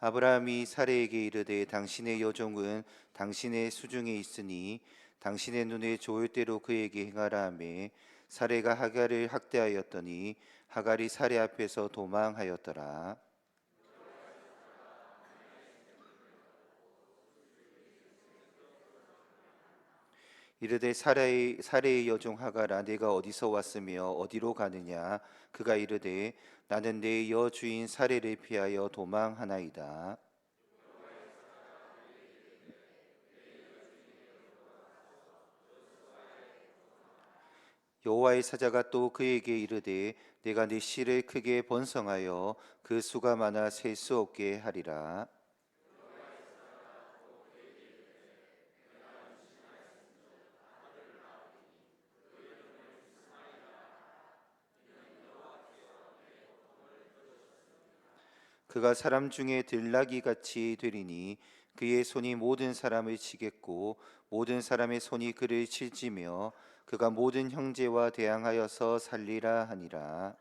아브라함이 사레에게 이르되 당신의 여종은 당신의 수중에 있으니 당신의 눈에 좋을 대로 그에게 행하라 하매 사레가 하갈을 학대하였더니 하갈이 사레 앞에서 도망하였더라. 이르되 사레의 여종 하갈아 내가 어디서 왔으며 어디로 가느냐. 그가 이르되 나는 내 여주인 사레를 피하여 도망하나이다. 여호와의 사자가 또 그에게 이르되 내가 네 씨를 크게 번성하여 그 수가 많아 셀 수 없게 하리라. 그가 사람 중에 들나귀 같이 되리니 그의 손이 모든 사람을 치겠고 모든 사람의 손이 그를 칠지며 그가 모든 형제와 대항하여서 살리라 하니라.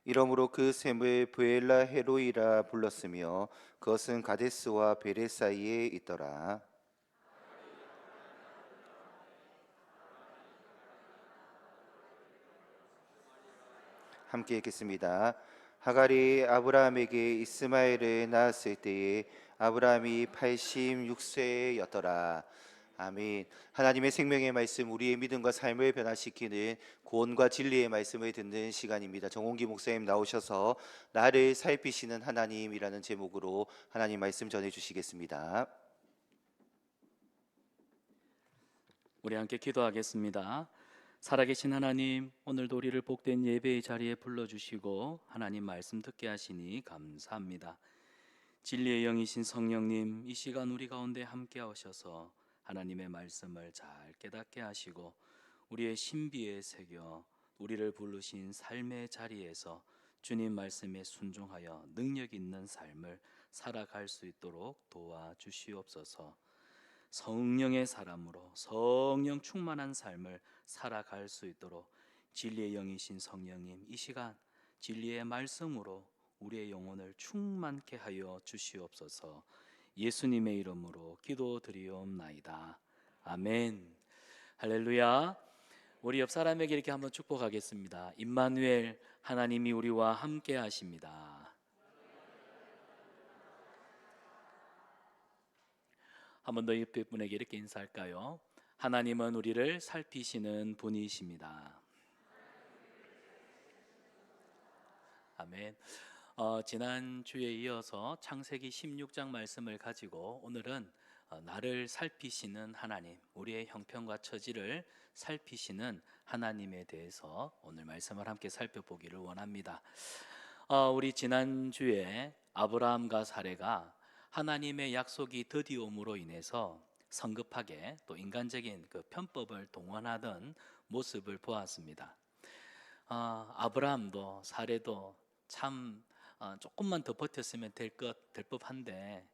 이러므로 그 샘을 브엘라 헤로이라 불렀으며 그것은 가데스와 베레 사이에 있더라. 함께 읽겠습니다. 하갈이 아브라함에게 이스마엘을 낳았을 때에 아브라함이 86세였더라. 아멘. 하나님의 생명의 말씀, 우리의 믿음과 삶을 변화시키는 구원과 진리의 말씀을 듣는 시간입니다. 정홍기 목사님 나오셔서 나를 살피시는 하나님이라는 제목으로 하나님 말씀 전해 주시겠습니다. 우리 함께 기도하겠습니다. 살아계신 하나님, 오늘도 우리를 복된 예배의 자리에 불러주시고 하나님 말씀 듣게 하시니 감사합니다. 진리의 영이신 성령님, 이 시간 우리 가운데 함께 하셔서 하나님의 말씀을 잘 깨닫게 하시고 우리의 신비에 새겨 우리를 부르신 삶의 자리에서 주님 말씀에 순종하여 능력 있는 삶을 살아갈 수 있도록 도와주시옵소서. 성령의 사람으로 성령 충만한 삶을 살아갈 수 있도록 진리의 영이신 성령님, 이 시간 진리의 말씀으로 우리의 영혼을 충만케 하여 주시옵소서. 예수님의 이름으로 기도드리옵나이다. 아멘. 할렐루야. 우리 옆 사람에게 이렇게 한번 축복하겠습니다. 임마누엘, 하나님이 우리와 함께 하십니다. 한 번 더 옆에 분에게 이렇게 인사할까요? 하나님은 우리를 살피시는 분이십니다. 아멘. 지난 주에 이어서 창세기 16장 말씀을 가지고 오늘은 나를 살피시는 하나님, 우리의 형편과 처지를 살피시는 하나님에 대해서 오늘 말씀을 함께 살펴보기를 원합니다. 우리 지난 주에 아브라함과 사레가 하나님의 약속이 드디움으로 인해서 성급하게 또 인간적인 그 편법을 동원하던 모습을 보았습니다. 아브라함도 사레도 참 조금만 더 버텼으면 될 법한데,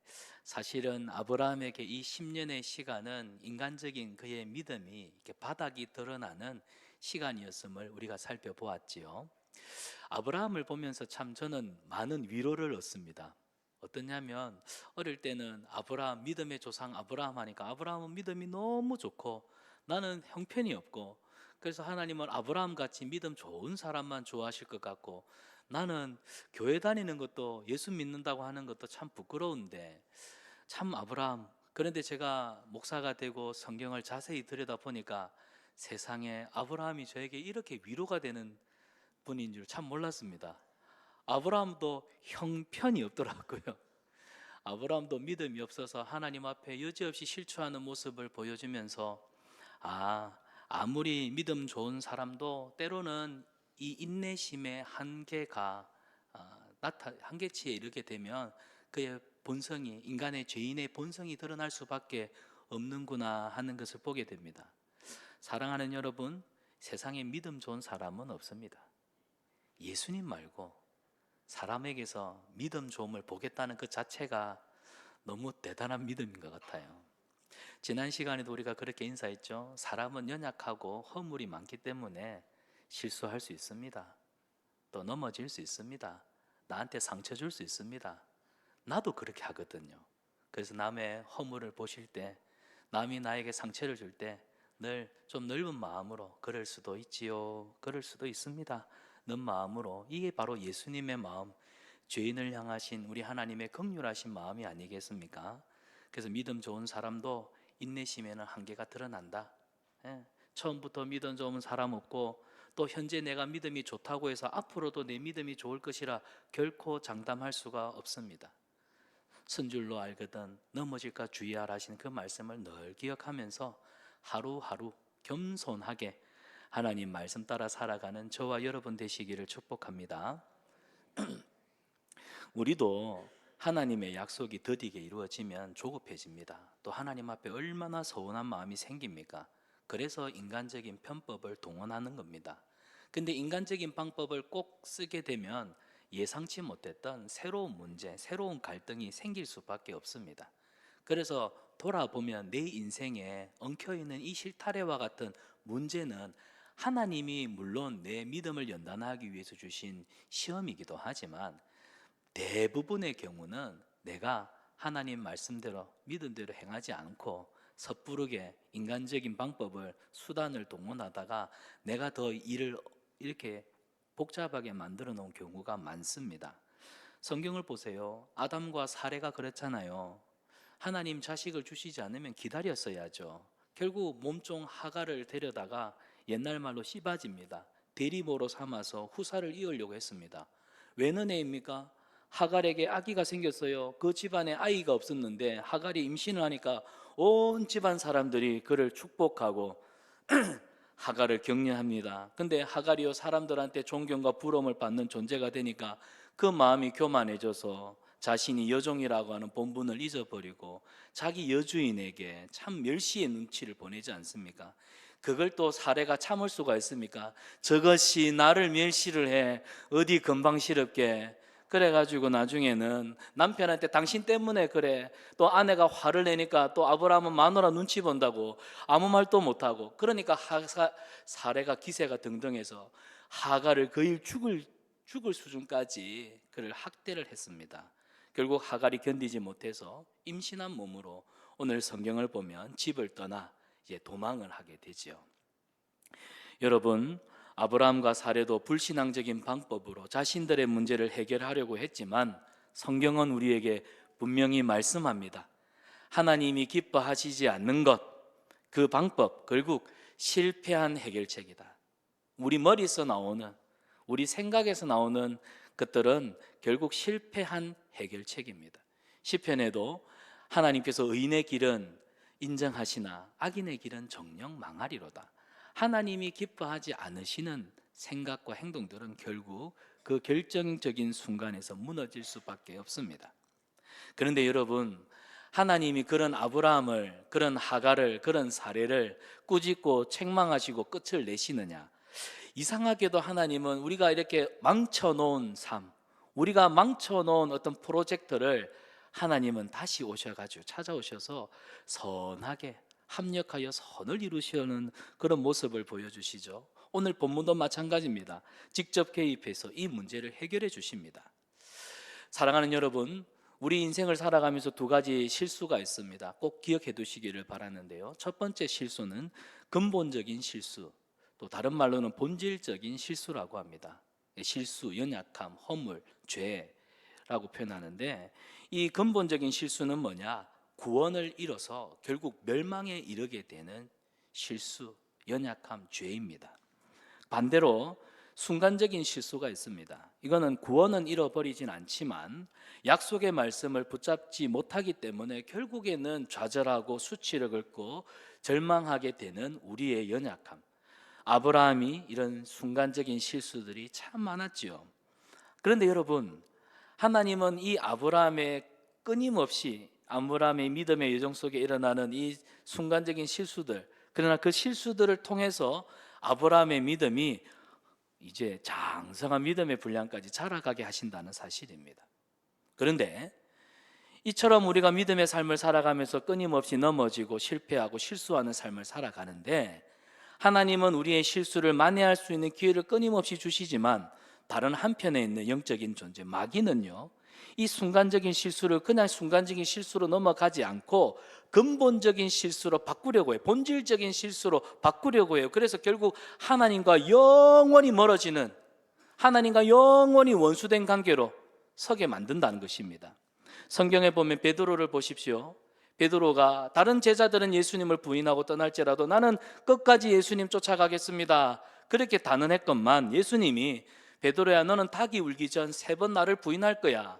사실은 아브라함에게 이 10년의 시간은 인간적인 그의 믿음이 이렇게 바닥이 드러나는 시간이었음을 우리가 살펴보았지요. 아브라함을 보면서 참 저는 많은 위로를 얻습니다. 어떠냐면, 어릴 때는 아브라함, 믿음의 조상 아브라함 하니까 아브라함은 믿음이 너무 좋고 나는 형편이 없고, 그래서 하나님은 아브라함 같이 믿음 좋은 사람만 좋아하실 것 같고, 나는 교회 다니는 것도 예수 믿는다고 하는 것도 참 부끄러운데 참 아브라함. 그런데 제가 목사가 되고 성경을 자세히 들여다보니까 세상에 아브라함이 저에게 이렇게 위로가 되는 분인 줄 참 몰랐습니다. 아브라함도 형편이 없더라고요. 아브라함도 믿음이 없어서 하나님 앞에 여지없이 실추하는 모습을 보여주면서, 아무리 믿음 좋은 사람도 때로는 이 인내심의 한계가 한계치에 이르게 되면 그의 본성이, 인간의 죄인의 본성이 드러날 수밖에 없는구나 하는 것을 보게 됩니다. 사랑하는 여러분, 세상에 믿음 좋은 사람은 없습니다. 예수님 말고 사람에게서 믿음 좋음을 보겠다는 그 자체가 너무 대단한 믿음인 것 같아요. 지난 시간에도 우리가 그렇게 인사했죠. 사람은 연약하고 허물이 많기 때문에 실수할 수 있습니다. 또 넘어질 수 있습니다. 나한테 상처 줄 수 있습니다. 나도 그렇게 하거든요. 그래서 남의 허물을 보실 때, 남이 나에게 상처를 줄 때 늘 좀 넓은 마음으로 그럴 수도 있지요. 그럴 수도 있습니다. 는 마음으로, 이게 바로 예수님의 마음, 죄인을 향하신 우리 하나님의 긍휼하신 마음이 아니겠습니까? 그래서 믿음 좋은 사람도 인내심에는 한계가 드러난다. 예, 처음부터 믿음 좋은 사람 없고 또 현재 내가 믿음이 좋다고 해서 앞으로도 내 믿음이 좋을 것이라 결코 장담할 수가 없습니다. 선줄로 알거든 넘어질까 주의하라 하신 그 말씀을 늘 기억하면서 하루하루 겸손하게 하나님 말씀 따라 살아가는 저와 여러분 되시기를 축복합니다. 우리도 하나님의 약속이 더디게 이루어지면 조급해집니다. 또 하나님 앞에 얼마나 서운한 마음이 생깁니까? 그래서 인간적인 편법을 동원하는 겁니다. 근데 인간적인 방법을 꼭 쓰게 되면 예상치 못했던 새로운 문제, 새로운 갈등이 생길 수밖에 없습니다. 그래서 돌아보면 내 인생에 엉켜있는 이 실타래와 같은 문제는 하나님이 물론 내 믿음을 연단하기 위해서 주신 시험이기도 하지만 대부분의 경우는 내가 하나님 말씀대로 믿음대로 행하지 않고 섣부르게 인간적인 방법을 수단을 동원하다가 내가 더 일을 이렇게 복잡하게 만들어 놓은 경우가 많습니다. 성경을 보세요. 아담과 사례가 그랬잖아요. 하나님 자식을 주시지 않으면 기다렸어야죠. 결국 몸종 하갈을 데려다가 옛날 말로 씨바집니다. 대리모로 삼아서 후사를 이으려고 했습니다. 웬 은혜입니까? 하갈에게 아기가 생겼어요. 그 집안에 아이가 없었는데 하갈이 임신을 하니까 온 집안 사람들이 그를 축복하고 하갈을 격려합니다. 근데 하갈이요 사람들한테 존경과 부러움을 받는 존재가 되니까 그 마음이 교만해져서 자신이 여종이라고 하는 본분을 잊어버리고 자기 여주인에게 참 멸시의 눈치를 보내지 않습니까? 그걸 또 사례가 참을 수가 있습니까? 저것이 나를 멸시를 해 어디 건방스럽게. 그래가지고 나중에는 남편한테 당신 때문에 그래, 또 아내가 화를 내니까 또 아브라함은 마누라 눈치 본다고 아무 말도 못하고, 그러니까 사례가 기세가 등등해서 하갈을 거의 죽을 수준까지 그를 학대를 했습니다. 결국 하갈이 견디지 못해서 임신한 몸으로 오늘 성경을 보면 집을 떠나 이제 도망을 하게 되지요. 여러분, 아브라함과 사례도 불신앙적인 방법으로 자신들의 문제를 해결하려고 했지만 성경은 우리에게 분명히 말씀합니다. 하나님이 기뻐하시지 않는 것, 그 방법 결국 실패한 해결책이다. 우리 머리에서 나오는, 우리 생각에서 나오는 것들은 결국 실패한 해결책입니다. 시편에도 하나님께서 의인의 길은 인정하시나 악인의 길은 정녕 망하리로다. 하나님이 기뻐하지 않으시는 생각과 행동들은 결국 그 결정적인 순간에서 무너질 수밖에 없습니다. 그런데 여러분, 하나님이 그런 아브라함을, 그런 하갈을, 그런 사례를 꾸짖고 책망하시고 끝을 내시느냐? 이상하게도 하나님은 우리가 이렇게 망쳐놓은 삶, 우리가 망쳐놓은 어떤 프로젝트를 하나님은 다시 오셔가지고 찾아오셔서 선하게 합력하여 선을 이루시려는 그런 모습을 보여주시죠. 오늘 본문도 마찬가지입니다. 직접 개입해서 이 문제를 해결해 주십니다. 사랑하는 여러분, 우리 인생을 살아가면서 두 가지 실수가 있습니다. 꼭 기억해 두시기를 바라는데요. 첫 번째 실수는 근본적인 실수, 또 다른 말로는 본질적인 실수라고 합니다. 실수, 연약함, 허물, 죄라고 표현하는데, 이 근본적인 실수는 뭐냐? 구원을 잃어서 결국 멸망에 이르게 되는 실수, 연약함, 죄입니다. 반대로 순간적인 실수가 있습니다. 이거는 구원은 잃어버리진 않지만 약속의 말씀을 붙잡지 못하기 때문에 결국에는 좌절하고 수치를 긁고 절망하게 되는 우리의 연약함. 아브라함이 이런 순간적인 실수들이 참 많았지요. 그런데 여러분, 하나님은 이 아브라함의 끊임없이 아브라함의 믿음의 여정 속에 일어나는 이 순간적인 실수들, 그러나 그 실수들을 통해서 아브라함의 믿음이 이제 장성한 믿음의 분량까지 자라가게 하신다는 사실입니다. 그런데 이처럼 우리가 믿음의 삶을 살아가면서 끊임없이 넘어지고 실패하고 실수하는 삶을 살아가는데, 하나님은 우리의 실수를 만회할 수 있는 기회를 끊임없이 주시지만, 다른 한편에 있는 영적인 존재 마귀는요, 이 순간적인 실수를 그냥 순간적인 실수로 넘어가지 않고 근본적인 실수로 바꾸려고 해요. 본질적인 실수로 바꾸려고 해요. 그래서 결국 하나님과 영원히 멀어지는, 하나님과 영원히 원수된 관계로 서게 만든다는 것입니다. 성경에 보면 베드로를 보십시오. 베드로가 다른 제자들은 예수님을 부인하고 떠날지라도 나는 끝까지 예수님 쫓아가겠습니다, 그렇게 단언했건만, 예수님이 베드로야, 너는 닭이 울기 전 3번 나를 부인할 거야.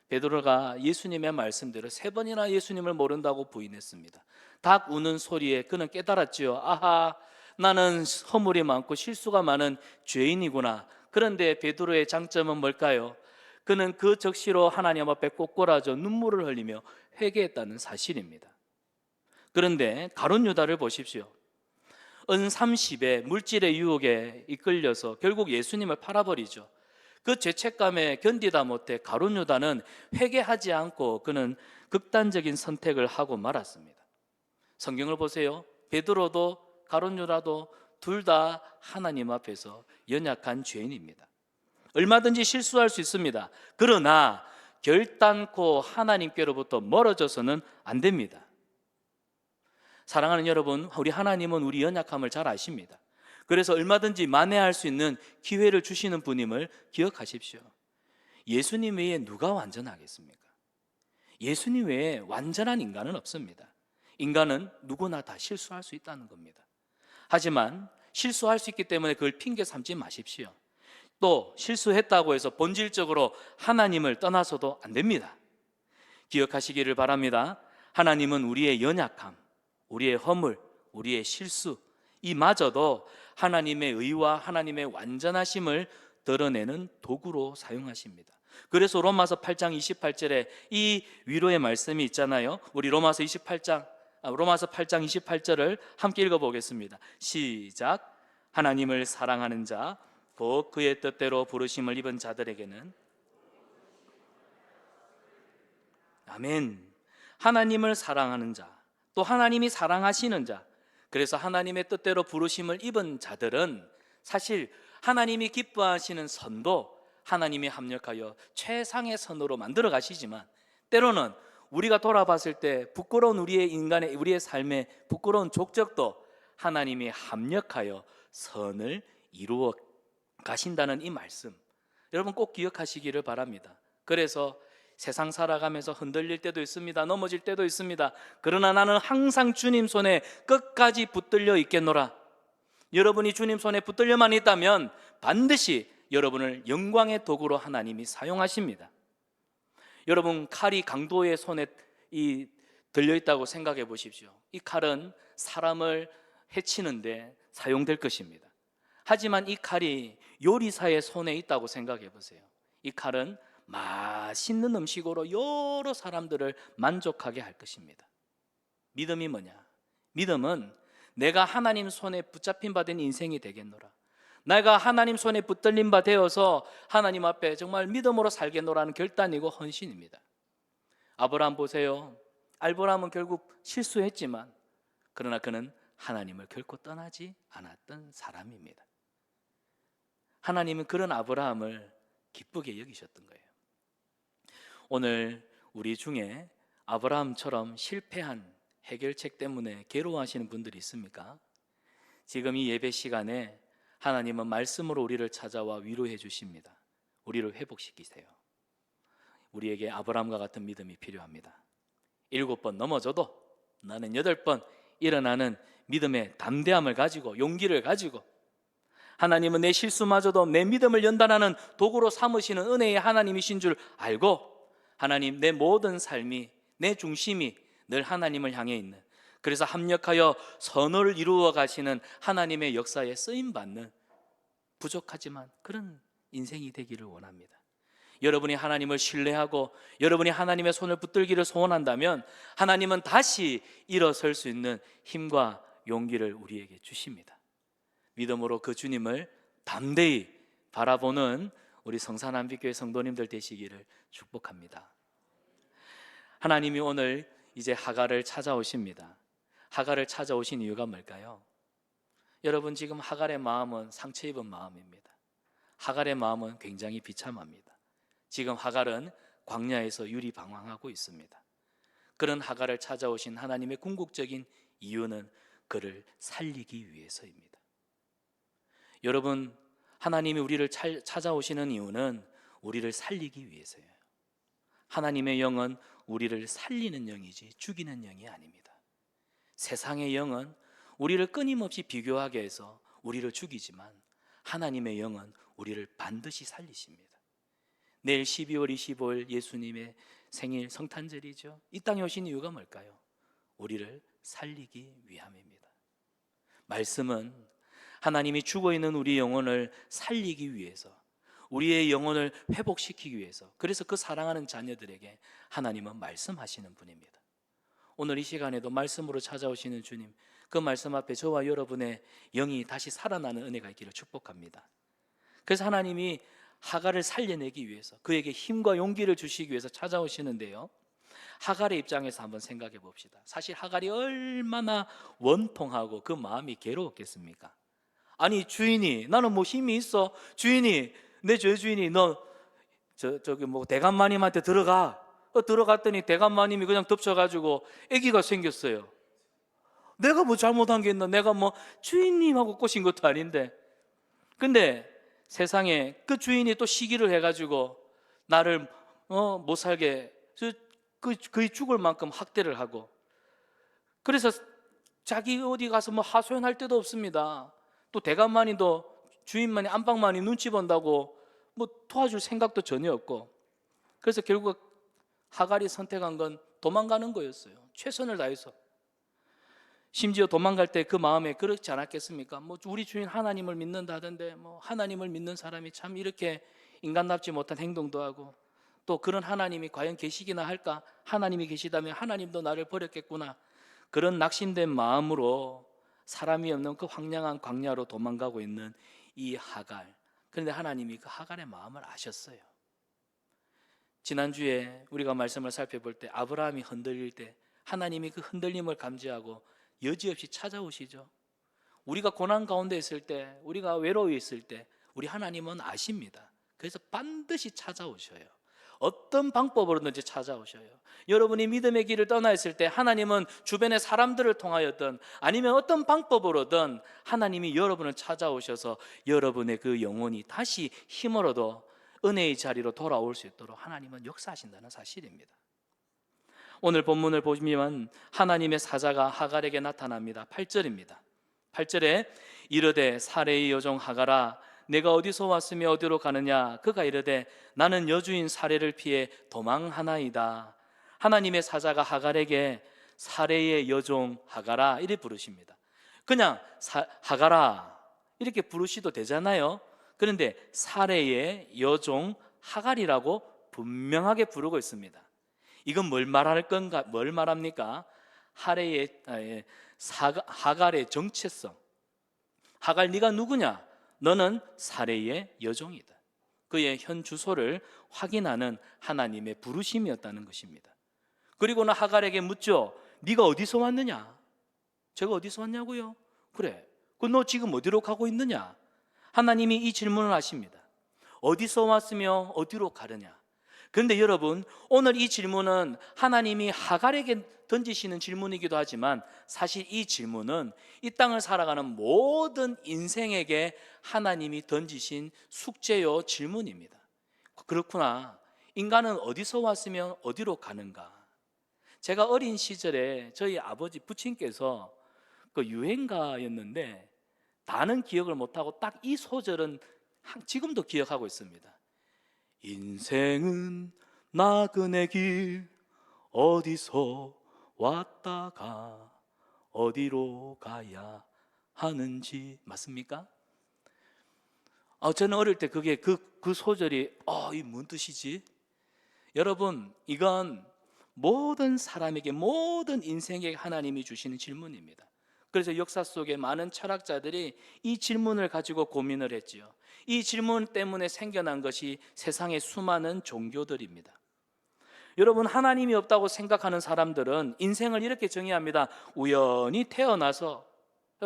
베드로가 예수님의 말씀대로 3번이나 예수님을 모른다고 부인했습니다. 닭 우는 소리에 그는 깨달았지요. 아하, 나는 허물이 많고 실수가 많은 죄인이구나. 그런데 베드로의 장점은 뭘까요? 그는 그 적시로 하나님 앞에 꼬꾸라져 눈물을 흘리며 회개했다는 사실입니다. 그런데 가룟 유다를 보십시오. 은 30에 물질의 유혹에 이끌려서 결국 예수님을 팔아버리죠. 그 죄책감에 견디다 못해 가룟 유다는 회개하지 않고 그는 극단적인 선택을 하고 말았습니다. 성경을 보세요. 베드로도 가룟 유다도 둘 다 하나님 앞에서 연약한 죄인입니다. 얼마든지 실수할 수 있습니다. 그러나 결단코 하나님께로부터 멀어져서는 안 됩니다. 사랑하는 여러분, 우리 하나님은 우리 연약함을 잘 아십니다. 그래서 얼마든지 만회할 수 있는 기회를 주시는 분임을 기억하십시오. 예수님 외에 누가 완전하겠습니까? 예수님 외에 완전한 인간은 없습니다. 인간은 누구나 다 실수할 수 있다는 겁니다. 하지만 실수할 수 있기 때문에 그걸 핑계 삼지 마십시오. 또 실수했다고 해서 본질적으로 하나님을 떠나서도 안 됩니다. 기억하시기를 바랍니다. 하나님은 우리의 연약함, 우리의 허물, 우리의 실수, 이마저도 하나님의 의와 하나님의 완전하심을 드러내는 도구로 사용하십니다. 그래서 로마서 8장 28절에 이 위로의 말씀이 있잖아요. 우리 로마서 8장 28절을 함께 읽어보겠습니다. 시작. 하나님을 사랑하는 자, 곧 그의 뜻대로 부르심을 입은 자들에게는, 아멘. 하나님을 사랑하는 자, 또 하나님이 사랑하시는 자, 그래서 하나님의 뜻대로 부르심을 입은 자들은 사실 하나님이 기뻐하시는 선도 하나님이 합력하여 최상의 선으로 만들어 가시지만, 때로는 우리가 돌아봤을 때 부끄러운 우리의 삶의 부끄러운 족적도 하나님이 합력하여 선을 이루어 가신다는 이 말씀, 여러분 꼭 기억하시기를 바랍니다. 그래서 세상 살아가면서 흔들릴 때도 있습니다. 넘어질 때도 있습니다. 그러나 나는 항상 주님 손에 끝까지 붙들려 있겠노라. 여러분이 주님 손에 붙들려만 있다면 반드시 여러분을 영광의 도구로 하나님이 사용하십니다. 여러분, 칼이 강도의 손에 들려있다고 생각해 보십시오. 이 칼은 사람을 해치는데 사용될 것입니다. 하지만 이 칼이 요리사의 손에 있다고 생각해 보세요. 이 칼은 맛있는 음식으로 여러 사람들을 만족하게 할 것입니다. 믿음이 뭐냐? 믿음은 내가 하나님 손에 붙잡힌 바 된 인생이 되겠노라. 내가 하나님 손에 붙들린 바 되어서 하나님 앞에 정말 믿음으로 살겠노라는 결단이고 헌신입니다. 아브라함 보세요. 아브라함은 결국 실수했지만 그러나 그는 하나님을 결코 떠나지 않았던 사람입니다. 하나님은 그런 아브라함을 기쁘게 여기셨던 거예요. 오늘 우리 중에 아브라함처럼 실패한 해결책 때문에 괴로워하시는 분들이 있습니까? 지금 이 예배 시간에 하나님은 말씀으로 우리를 찾아와 위로해 주십니다. 우리를 회복시키세요. 우리에게 아브라함과 같은 믿음이 필요합니다. 7번 넘어져도 나는 8번 일어나는 믿음의 담대함을 가지고, 용기를 가지고, 하나님은 내 실수마저도 내 믿음을 연단하는 도구로 삼으시는 은혜의 하나님이신 줄 알고, 하나님, 내 모든 삶이, 내 중심이 늘 하나님을 향해 있는, 그래서 합력하여 선을 이루어 가시는 하나님의 역사에 쓰임받는 부족하지만 그런 인생이 되기를 원합니다. 여러분이 하나님을 신뢰하고 여러분이 하나님의 손을 붙들기를 소원한다면 하나님은 다시 일어설 수 있는 힘과 용기를 우리에게 주십니다. 믿음으로 그 주님을 담대히 바라보는 우리 성산암빛교회 성도님들 되시기를 축복합니다. 하나님이 오늘 이제 하갈을 찾아오십니다. 하갈을 찾아오신 이유가 뭘까요? 여러분, 지금 하갈의 마음은 상처 입은 마음입니다. 하갈의 마음은 굉장히 비참합니다. 지금 하갈은 광야에서 유리방황하고 있습니다. 그런 하갈을 찾아오신 하나님의 궁극적인 이유는 그를 살리기 위해서입니다. 여러분, 하나님이 우리를 찾아오시는 이유는 우리를 살리기 위해서예요. 하나님의 영은 우리를 살리는 영이지 죽이는 영이 아닙니다. 세상의 영은 우리를 끊임없이 비교하게 해서 우리를 죽이지만 하나님의 영은 우리를 반드시 살리십니다. 내일 12월 25일 예수님의 생일 성탄절이죠. 이 땅에 오신 이유가 뭘까요? 우리를 살리기 위함입니다. 말씀은 하나님이 죽어있는 우리 영혼을 살리기 위해서, 우리의 영혼을 회복시키기 위해서, 그래서 그 사랑하는 자녀들에게 하나님은 말씀하시는 분입니다. 오늘 이 시간에도 말씀으로 찾아오시는 주님, 그 말씀 앞에 저와 여러분의 영이 다시 살아나는 은혜가 있기를 축복합니다. 그래서 하나님이 하갈을 살려내기 위해서, 그에게 힘과 용기를 주시기 위해서 찾아오시는데요, 하갈의 입장에서 한번 생각해 봅시다. 사실 하갈이 얼마나 원통하고 그 마음이 괴로웠겠습니까? 아니, 주인이, 나는 뭐 힘이 있어, 주인이, 내 주인이 너 저기 뭐 대감마님한테 들어가. 들어갔더니 대감마님이 그냥 덮쳐가지고 아기가 생겼어요. 내가 뭐 잘못한 게 있나? 내가 뭐 주인님하고 꼬신 것도 아닌데. 근데 세상에 그 주인이 또 시기를 해가지고 나를 못 살게, 거의 죽을 만큼 학대를 하고, 그래서 자기 어디 가서 뭐 하소연할 데도 없습니다. 또 대감마님도 주인만이 안방만이 눈치 본다고 뭐 도와줄 생각도 전혀 없고, 그래서 결국 하갈이 선택한 건 도망가는 거였어요. 최선을 다해서. 심지어 도망갈 때 그 마음에 그렇지 않았겠습니까? 뭐 우리 주인 하나님을 믿는다던데, 뭐 하나님을 믿는 사람이 참 이렇게 인간답지 못한 행동도 하고, 또 그런 하나님이 과연 계시기나 할까? 하나님이 계시다면 하나님도 나를 버렸겠구나. 그런 낙심된 마음으로 사람이 없는 그 황량한 광야로 도망가고 있는 이 하갈. 그런데 하나님이 그 하갈의 마음을 아셨어요. 지난주에 우리가 말씀을 살펴볼 때 아브라함이 흔들릴 때 하나님이 그 흔들림을 감지하고 여지없이 찾아오시죠. 우리가 고난 가운데 있을 때, 우리가 외로워 있을 때 우리 하나님은 아십니다. 그래서 반드시 찾아오셔요. 어떤 방법으로든지 찾아오셔요. 여러분이 믿음의 길을 떠나 있을 때 하나님은 주변의 사람들을 통하여든 아니면 어떤 방법으로든 하나님이 여러분을 찾아오셔서 여러분의 그 영혼이 다시 힘을 얻어 은혜의 자리로 돌아올 수 있도록 하나님은 역사하신다는 사실입니다. 오늘 본문을 보시면 하나님의 사자가 하갈에게 나타납니다. 8절입니다. 8절에 이르되 사레의 여종 하갈아, 내가 어디서 왔으며 어디로 가느냐? 그가 이르되 나는 여주인 사레를 피해 도망하나이다. 하나님의 사자가 하갈에게 사레의 여종 하갈아 이렇게 부르십니다. 그냥 하갈아 이렇게 부르시도 되잖아요. 그런데 사레의 여종 하갈이라고 분명하게 부르고 있습니다. 이건 뭘 말할 건가? 뭘 말합니까? 하갈의 정체성. 하갈, 네가 누구냐? 너는 사레의 여종이다. 그의 현 주소를 확인하는 하나님의 부르심이었다는 것입니다. 그리고는 하갈에게 묻죠. 네가 어디서 왔느냐? 제가 어디서 왔냐고요? 그래, 너 지금 어디로 가고 있느냐? 하나님이 이 질문을 하십니다. 어디서 왔으며 어디로 가느냐? 그런데 여러분, 오늘 이 질문은 하나님이 하갈에게 던지시는 질문이기도 하지만 사실 이 질문은 이 땅을 살아가는 모든 인생에게 하나님이 던지신 숙제요 질문입니다. 그렇구나, 인간은 어디서 왔으며 어디로 가는가? 제가 어린 시절에 저희 아버지 부친께서 그 유행가였는데 다는 기억을 못하고 딱 이 소절은 지금도 기억하고 있습니다. 인생은 나그네 길 어디서 왔다가 어디로 가야 하는지. 맞습니까? 저는 어릴 때 그게 그 소절이 이 뭔 뜻이지? 여러분, 이건 모든 사람에게, 모든 인생에게 하나님이 주시는 질문입니다. 그래서 역사 속에 많은 철학자들이 이 질문을 가지고 고민을 했지요. 이 질문 때문에 생겨난 것이 세상의 수많은 종교들입니다. 여러분, 하나님이 없다고 생각하는 사람들은 인생을 이렇게 정의합니다. 우연히 태어나서,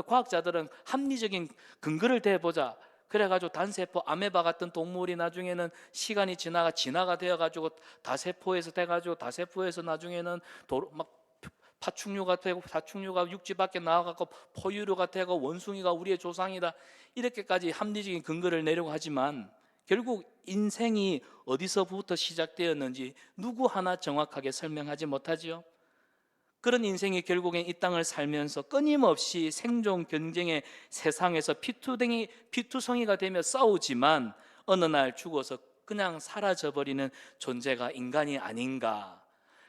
과학자들은 합리적인 근거를 대보자, 그래가지고 단세포 아메바 같은 동물이 나중에는 시간이 진화가 되어가지고 다세포에서 돼가지고 다세포에서 나중에는 막 파충류가 되고 파충류가 육지 밖에 나와갖고 포유류가 되고 원숭이가 우리의 조상이다, 이렇게까지 합리적인 근거를 내려고 하지만 결국 인생이 어디서부터 시작되었는지 누구 하나 정확하게 설명하지 못하지요. 그런 인생이 결국엔 이 땅을 살면서 끊임없이 생존 경쟁의 세상에서 피투성이가 되며 싸우지만 어느 날 죽어서 그냥 사라져버리는 존재가 인간이 아닌가.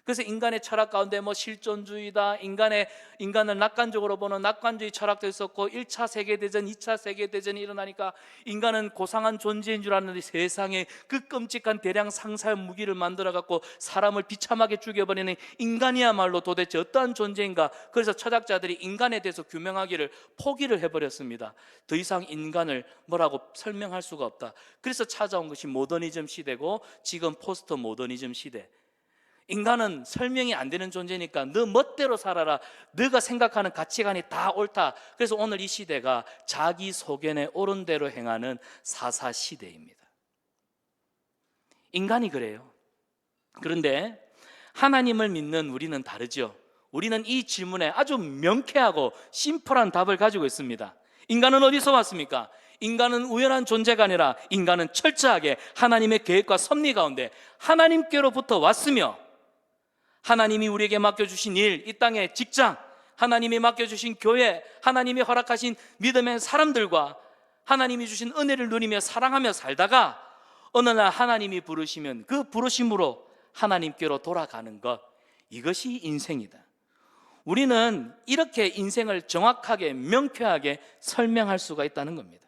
그래서 인간의 철학 가운데 실존주의다, 인간을 낙관적으로 보는 낙관주의 철학도 있었고, 1차 세계대전, 2차 세계대전이 일어나니까 인간은 고상한 존재인 줄 알았는데 세상에 그 끔찍한 대량 상살 무기를 만들어 갖고 사람을 비참하게 죽여버리는 인간이야말로 도대체 어떠한 존재인가. 그래서 철학자들이 인간에 대해서 규명하기를 포기를 해버렸습니다. 더 이상 인간을 뭐라고 설명할 수가 없다. 그래서 찾아온 것이 모더니즘 시대고, 지금 포스트 모더니즘 시대. 인간은 설명이 안 되는 존재니까 너 멋대로 살아라, 너가 생각하는 가치관이 다 옳다. 그래서 오늘 이 시대가 자기 소견에 옳은 대로 행하는 사사시대입니다. 인간이 그래요. 그런데 하나님을 믿는 우리는 다르죠. 우리는 이 질문에 아주 명쾌하고 심플한 답을 가지고 있습니다. 인간은 어디서 왔습니까? 인간은 우연한 존재가 아니라 인간은 철저하게 하나님의 계획과 섭리 가운데 하나님께로부터 왔으며, 하나님이 우리에게 맡겨주신 일, 이 땅의 직장, 하나님이 맡겨주신 교회, 하나님이 허락하신 믿음의 사람들과 하나님이 주신 은혜를 누리며 사랑하며 살다가 어느 날 하나님이 부르시면 그 부르심으로 하나님께로 돌아가는 것, 이것이 인생이다. 우리는 이렇게 인생을 정확하게 명쾌하게 설명할 수가 있다는 겁니다.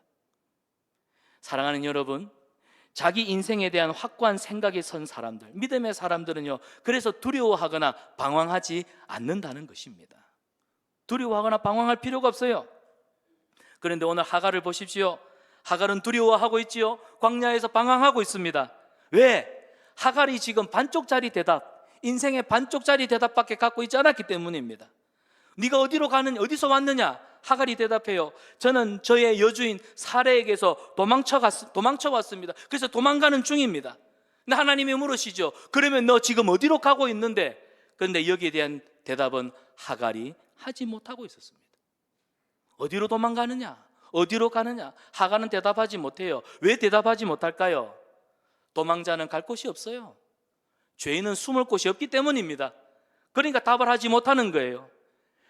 사랑하는 여러분, 자기 인생에 대한 확고한 생각이 선 사람들, 믿음의 사람들은요, 그래서 두려워하거나 방황하지 않는다는 것입니다. 두려워하거나 방황할 필요가 없어요. 그런데 오늘 하갈을 보십시오. 하갈은 두려워하고 있지요. 광야에서 방황하고 있습니다. 왜? 하갈이 지금 반쪽짜리 대답, 인생의 반쪽짜리 대답밖에 갖고 있지 않았기 때문입니다. 네가 어디로 가느냐, 어디서 왔느냐? 하갈이 대답해요. 저는 저의 여주인 사레에게서 도망쳐 왔습니다. 그래서 도망가는 중입니다. 근데 하나님이 물으시죠. 그러면 너 지금 어디로 가고 있는데? 그런데 여기에 대한 대답은 하갈이 하지 못하고 있었습니다. 어디로 도망가느냐? 어디로 가느냐? 하갈은 대답하지 못해요. 왜 대답하지 못할까요? 도망자는 갈 곳이 없어요. 죄인은 숨을 곳이 없기 때문입니다. 그러니까 답을 하지 못하는 거예요.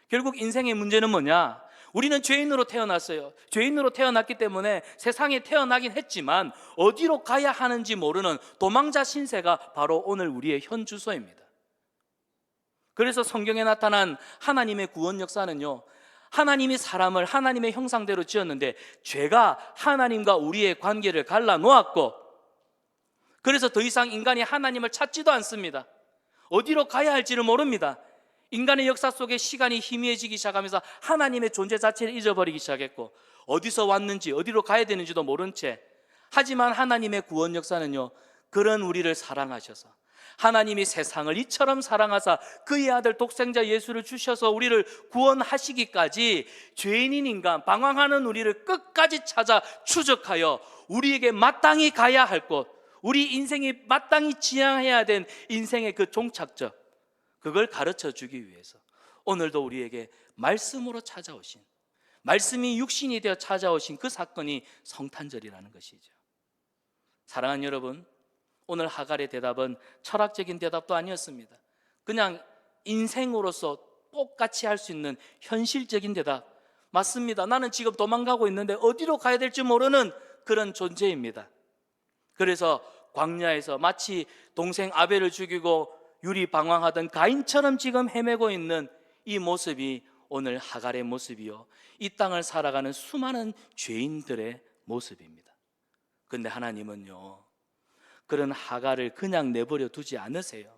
결국 인생의 문제는 뭐냐? 우리는 죄인으로 태어났어요. 죄인으로 태어났기 때문에 세상에 태어나긴 했지만 어디로 가야 하는지 모르는 도망자 신세가 바로 오늘 우리의 현 주소입니다. 그래서 성경에 나타난 하나님의 구원 역사는요, 하나님이 사람을 하나님의 형상대로 지었는데 죄가 하나님과 우리의 관계를 갈라놓았고, 그래서 더 이상 인간이 하나님을 찾지도 않습니다. 어디로 가야 할지를 모릅니다. 인간의 역사 속에 시간이 희미해지기 시작하면서 하나님의 존재 자체를 잊어버리기 시작했고, 어디서 왔는지 어디로 가야 되는지도 모른 채, 하지만 하나님의 구원 역사는요, 그런 우리를 사랑하셔서 하나님이 세상을 이처럼 사랑하사 그의 아들 독생자 예수를 주셔서 우리를 구원하시기까지 죄인인 인간, 방황하는 우리를 끝까지 찾아 추적하여 우리에게 마땅히 가야 할 곳, 우리 인생이 마땅히 지향해야 된 인생의 그 종착적, 그걸 가르쳐 주기 위해서 오늘도 우리에게 말씀으로 찾아오신, 말씀이 육신이 되어 찾아오신 그 사건이 성탄절이라는 것이죠. 사랑하는 여러분, 오늘 하갈의 대답은 철학적인 대답도 아니었습니다. 그냥 인생으로서 똑같이 할 수 있는 현실적인 대답. 맞습니다. 나는 지금 도망가고 있는데 어디로 가야 될지 모르는 그런 존재입니다. 그래서 광야에서 마치 동생 아벨을 죽이고 유리방황하던 가인처럼 지금 헤매고 있는 이 모습이 오늘 하갈의 모습이요, 이 땅을 살아가는 수많은 죄인들의 모습입니다. 그런데 하나님은요, 그런 하갈을 그냥 내버려 두지 않으세요.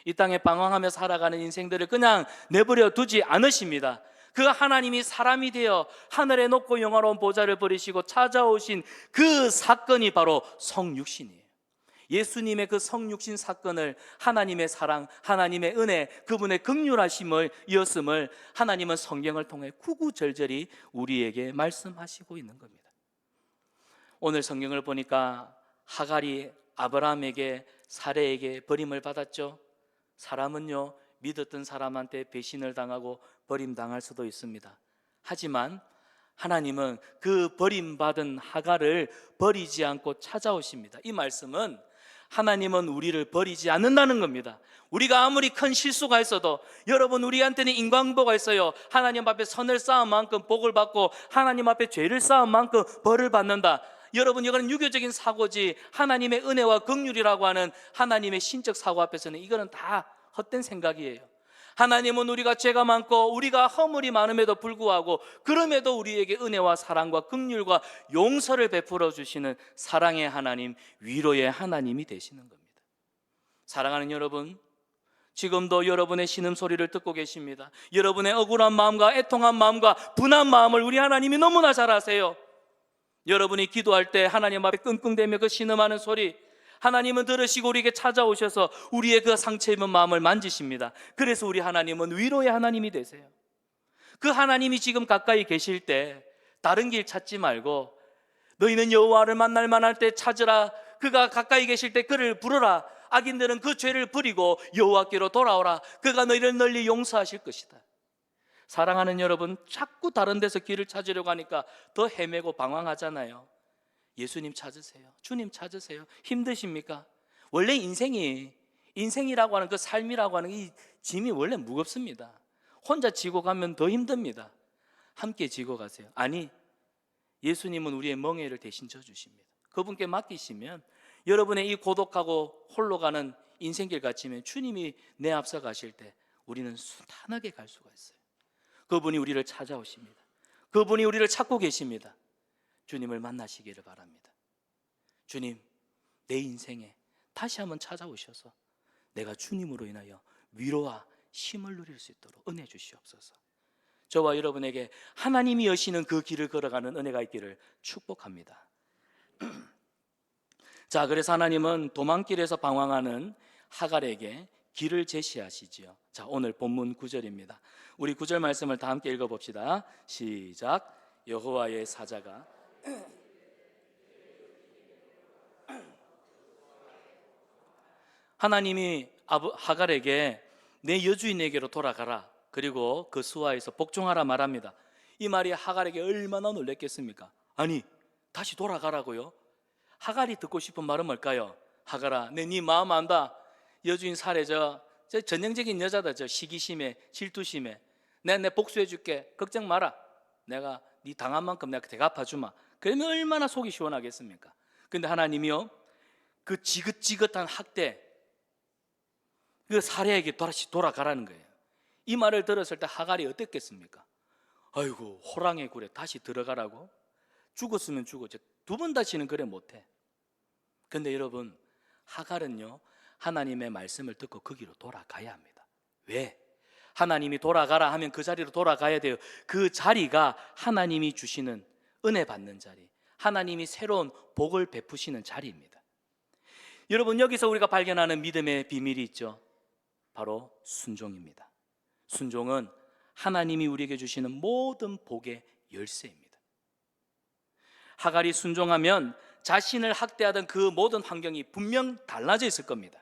이 땅에 방황하며 살아가는 인생들을 그냥 내버려 두지 않으십니다. 그 하나님이 사람이 되어 하늘에 높고 영화로운 보좌를 버리시고 찾아오신 그 사건이 바로 성육신이에요. 예수님의 그 성육신 사건을 하나님의 사랑, 하나님의 은혜, 그분의 긍휼하심을 이었음을 하나님은 성경을 통해 구구절절히 우리에게 말씀하시고 있는 겁니다. 오늘 성경을 보니까 하갈이 아브라함에게 사레에게 버림을 받았죠. 사람은요, 믿었던 사람한테 배신을 당하고 버림당할 수도 있습니다. 하지만 하나님은 그 버림받은 하갈을 버리지 않고 찾아오십니다. 이 말씀은 하나님은 우리를 버리지 않는다는 겁니다. 우리가 아무리 큰 실수가 있어도, 여러분, 우리한테는 인과응보가 있어요. 하나님 앞에 선을 쌓은 만큼 복을 받고 하나님 앞에 죄를 쌓은 만큼 벌을 받는다. 여러분, 이거는 유교적인 사고지, 하나님의 은혜와 긍휼이라고 하는 하나님의 신적 사고 앞에서는 이거는 다 헛된 생각이에요. 하나님은 우리가 죄가 많고 우리가 허물이 많음에도 불구하고, 그럼에도 우리에게 은혜와 사랑과 긍휼과 용서를 베풀어 주시는 사랑의 하나님, 위로의 하나님이 되시는 겁니다. 사랑하는 여러분, 지금도 여러분의 신음소리를 듣고 계십니다. 여러분의 억울한 마음과 애통한 마음과 분한 마음을 우리 하나님이 너무나 잘 아세요. 여러분이 기도할 때 하나님 앞에 끙끙대며 그 신음하는 소리, 하나님은 들으시고 우리에게 찾아오셔서 우리의 그 상처 입은 마음을 만지십니다. 그래서 우리 하나님은 위로의 하나님이 되세요. 그 하나님이 지금 가까이 계실 때 다른 길 찾지 말고, 너희는 여호와를 만날 만할 때 찾으라, 그가 가까이 계실 때 그를 부르라, 악인들은 그 죄를 버리고 여호와께로 돌아오라, 그가 너희를 널리 용서하실 것이다. 사랑하는 여러분, 자꾸 다른 데서 길을 찾으려고 하니까 더 헤매고 방황하잖아요. 예수님 찾으세요. 주님 찾으세요. 힘드십니까? 원래 인생이라고 하는 그 삶이라고 하는 이 짐이 원래 무겁습니다. 혼자 지고 가면 더 힘듭니다. 함께 지고 가세요. 아니, 예수님은 우리의 멍에를 대신 져주십니다. 그분께 맡기시면 여러분의 이 고독하고 홀로 가는 인생길 같으면 주님이 내 앞서 가실 때 우리는 순탄하게 갈 수가 있어요. 그분이 우리를 찾아오십니다. 그분이 우리를 찾고 계십니다. 주님을 만나시기를 바랍니다. 주님, 내 인생에 다시 한번 찾아오셔서 내가 주님으로 인하여 위로와 힘을 누릴 수 있도록 은혜 주시옵소서. 저와 여러분에게 하나님이 여시는 그 길을 걸어가는 은혜가 있기를 축복합니다. 자, 그래서 하나님은 도망길에서 방황하는 하갈에게 길을 제시하시지요. 자, 오늘 본문 9절입니다. 우리 9절 말씀을 다 함께 읽어봅시다. 시작. 여호와의 사자가 하나님이 하갈에게 내 여주인에게로 돌아가라, 그리고 그 수하에서 복종하라 말합니다. 이 말이 하갈에게 얼마나 놀랬겠습니까? 아니, 다시 돌아가라고요? 하갈이 듣고 싶은 말은 뭘까요? 하갈아, 내 네 마음 안다. 여주인 살해, 저 전형적인 여자다. 저 시기심에 질투심에 내 복수해 줄게. 걱정 마라. 내가 네 당한 만큼 내가 대갚아주마. 그러면 얼마나 속이 시원하겠습니까? 근데 하나님이요, 그 지긋지긋한 학대, 그 살해에게 다시 돌아가라는 거예요. 이 말을 들었을 때 하갈이 어땠겠습니까? 아이고, 호랑이 굴에 다시 들어가라고? 죽었으면 죽었지, 두 번 다시는 그래 못해. 근데 여러분, 하갈은요, 하나님의 말씀을 듣고 거기로 돌아가야 합니다. 왜? 하나님이 돌아가라 하면 그 자리로 돌아가야 돼요. 그 자리가 하나님이 주시는 은혜 받는 자리, 하나님이 새로운 복을 베푸시는 자리입니다. 여러분, 여기서 우리가 발견하는 믿음의 비밀이 있죠. 바로 순종입니다. 순종은 하나님이 우리에게 주시는 모든 복의 열쇠입니다. 하갈이 순종하면 자신을 학대하던 그 모든 환경이 분명 달라져 있을 겁니다.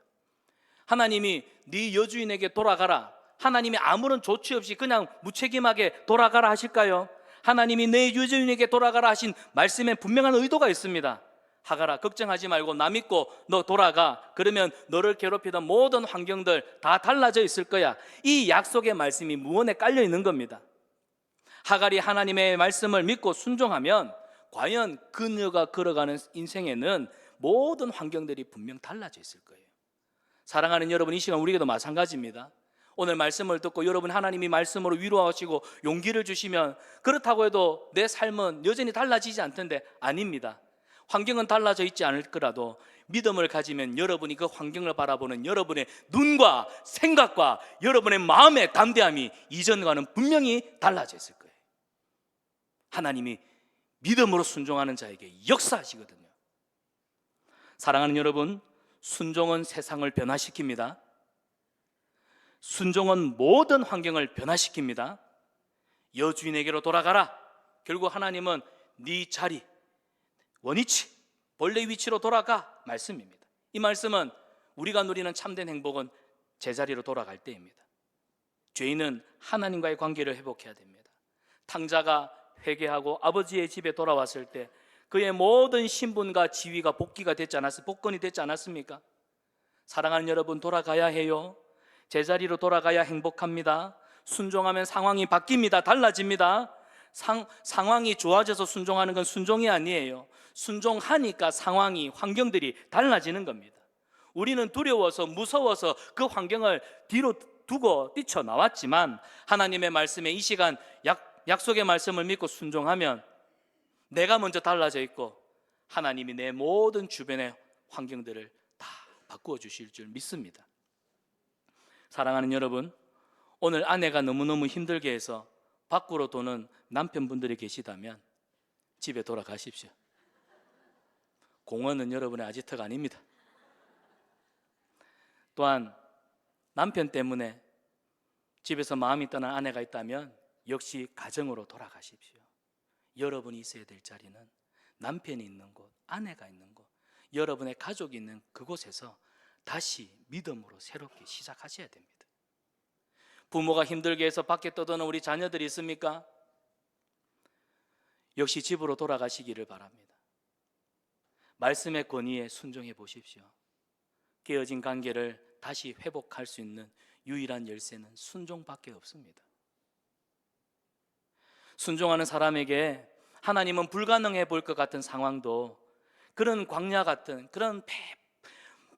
하나님이 네 여주인에게 돌아가라, 하나님이 아무런 조치 없이 그냥 무책임하게 돌아가라 하실까요? 하나님이 내 여주인에게 돌아가라 하신 말씀에 분명한 의도가 있습니다. 하갈아, 걱정하지 말고 나 믿고 너 돌아가. 그러면 너를 괴롭히던 모든 환경들 다 달라져 있을 거야. 이 약속의 말씀이 무언에 깔려 있는 겁니다. 하갈이 하나님의 말씀을 믿고 순종하면 과연 그녀가 걸어가는 인생에는 모든 환경들이 분명 달라져 있을 거예요. 사랑하는 여러분, 이 시간 우리에게도 마찬가지입니다. 오늘 말씀을 듣고 여러분 하나님이 말씀으로 위로하시고 용기를 주시면, 그렇다고 해도 내 삶은 여전히 달라지지 않던데, 아닙니다. 환경은 달라져 있지 않을 거라도 믿음을 가지면 여러분이 그 환경을 바라보는 여러분의 눈과 생각과 여러분의 마음의 담대함이 이전과는 분명히 달라져 있을 거예요. 하나님이 믿음으로 순종하는 자에게 역사하시거든요. 사랑하는 여러분, 순종은 세상을 변화시킵니다. 순종은 모든 환경을 변화시킵니다. 여주인에게로 돌아가라. 결국 하나님은 네 자리, 원위치, 본래 위치로 돌아가 말씀입니다. 이 말씀은 우리가 누리는 참된 행복은 제자리로 돌아갈 때입니다. 죄인은 하나님과의 관계를 회복해야 됩니다. 탕자가 회개하고 아버지의 집에 돌아왔을 때 그의 모든 신분과 지위가 복귀가 됐지 않았습니까? 복권이 됐지 않았습니까? 사랑하는 여러분, 돌아가야 해요. 제자리로 돌아가야 행복합니다. 순종하면 상황이 바뀝니다. 달라집니다. 상황이 좋아져서 순종하는 건 순종이 아니에요. 순종하니까 상황이, 환경들이 달라지는 겁니다. 우리는 두려워서, 무서워서 그 환경을 뒤로 두고 뛰쳐나왔지만 하나님의 말씀에 이 시간 약속의 말씀을 믿고 순종하면 내가 먼저 달라져 있고 하나님이 내 모든 주변의 환경들을 다 바꾸어 주실 줄 믿습니다. 사랑하는 여러분, 오늘 아내가 너무너무 힘들게 해서 밖으로 도는 남편분들이 계시다면 집에 돌아가십시오. 공원은 여러분의 아지트가 아닙니다. 또한 남편 때문에 집에서 마음이 떠난 아내가 있다면 역시 가정으로 돌아가십시오. 여러분이 있어야 될 자리는 남편이 있는 곳, 아내가 있는 곳, 여러분의 가족이 있는 그곳에서 다시 믿음으로 새롭게 시작하셔야 됩니다. 부모가 힘들게 해서 밖에 떠도는 우리 자녀들이 있습니까? 역시 집으로 돌아가시기를 바랍니다. 말씀의 권위에 순종해 보십시오. 깨어진 관계를 다시 회복할 수 있는 유일한 열쇠는 순종밖에 없습니다. 순종하는 사람에게 하나님은 불가능해 보일 것 같은 상황도, 그런 광야 같은, 그런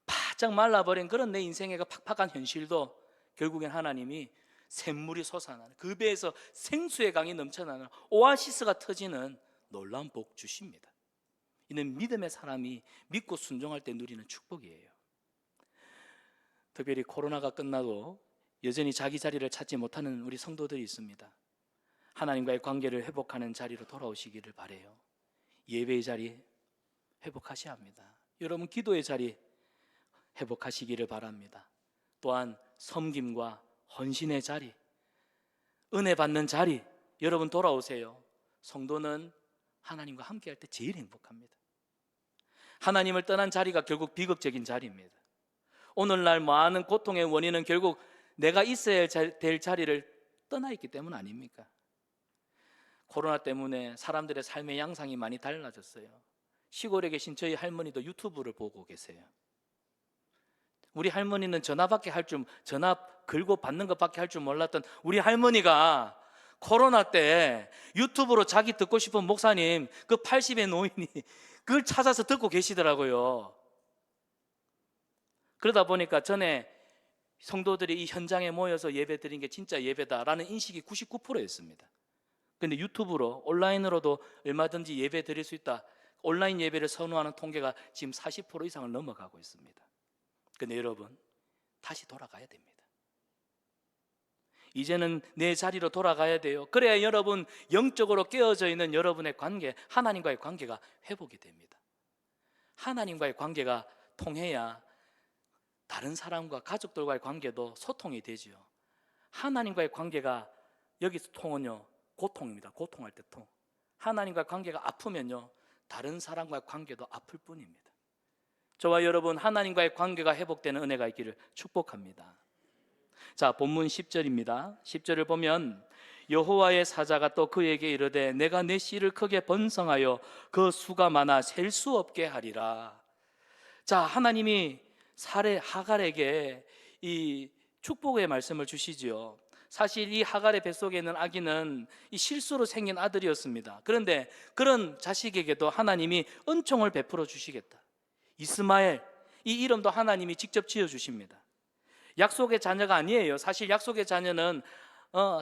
바짝 말라버린 그런 내 인생의 팍팍한 현실도 결국엔 하나님이 샘물이 솟아나는, 그 배에서 생수의 강이 넘쳐나는 오아시스가 터지는 놀라운 복 주십니다. 이는 믿음의 사람이 믿고 순종할 때 누리는 축복이에요. 특별히 코로나가 끝나도 여전히 자기 자리를 찾지 못하는 우리 성도들이 있습니다. 하나님과의 관계를 회복하는 자리로 돌아오시기를 바라요. 예배의 자리 회복하셔야 합니다. 여러분, 기도의 자리 회복하시기를 바랍니다. 또한 섬김과 헌신의 자리, 은혜 받는 자리, 여러분 돌아오세요. 성도는 하나님과 함께 할 때 제일 행복합니다. 하나님을 떠난 자리가 결국 비극적인 자리입니다. 오늘날 많은 고통의 원인은 결국 내가 있어야 될 자리를 떠나 있기 때문 아닙니까? 코로나 때문에 사람들의 삶의 양상이 많이 달라졌어요. 시골에 계신 저희 할머니도 유튜브를 보고 계세요. 우리 할머니는 전화 걸고 받는 것밖에 할 줄 몰랐던 우리 할머니가 코로나 때 유튜브로 자기 듣고 싶은 목사님, 그 80의 노인이 그걸 찾아서 듣고 계시더라고요. 그러다 보니까 전에 성도들이 이 현장에 모여서 예배 드린 게 진짜 예배다라는 인식이 99%였습니다. 근데 유튜브로, 온라인으로도 얼마든지 예배 드릴 수 있다, 온라인 예배를 선호하는 통계가 지금 40% 이상을 넘어가고 있습니다. 근데 여러분, 다시 돌아가야 됩니다. 이제는 내 자리로 돌아가야 돼요. 그래야 여러분, 영적으로 깨어져 있는 여러분의 관계, 하나님과의 관계가 회복이 됩니다. 하나님과의 관계가 통해야 다른 사람과 가족들과의 관계도 소통이 되지요. 하나님과의 관계가, 여기서 통은요, 고통입니다. 고통할 때 통. 하나님과의 관계가 아프면요, 다른 사람과의 관계도 아플 뿐입니다. 저와 여러분, 하나님과의 관계가 회복되는 은혜가 있기를 축복합니다. 자, 본문 10절입니다. 10절을 보면 여호와의 사자가 또 그에게 이르되 내가 내 씨를 크게 번성하여 그 수가 많아 셀 수 없게 하리라. 자, 하나님이 하갈에게 이 축복의 말씀을 주시지요. 사실 이 하갈의 뱃속에 있는 아기는 이 실수로 생긴 아들이었습니다. 그런데 그런 자식에게도 하나님이 은총을 베풀어 주시겠다. 이스마엘, 이 이름도 하나님이 직접 지어주십니다. 약속의 자녀가 아니에요. 사실 약속의 자녀는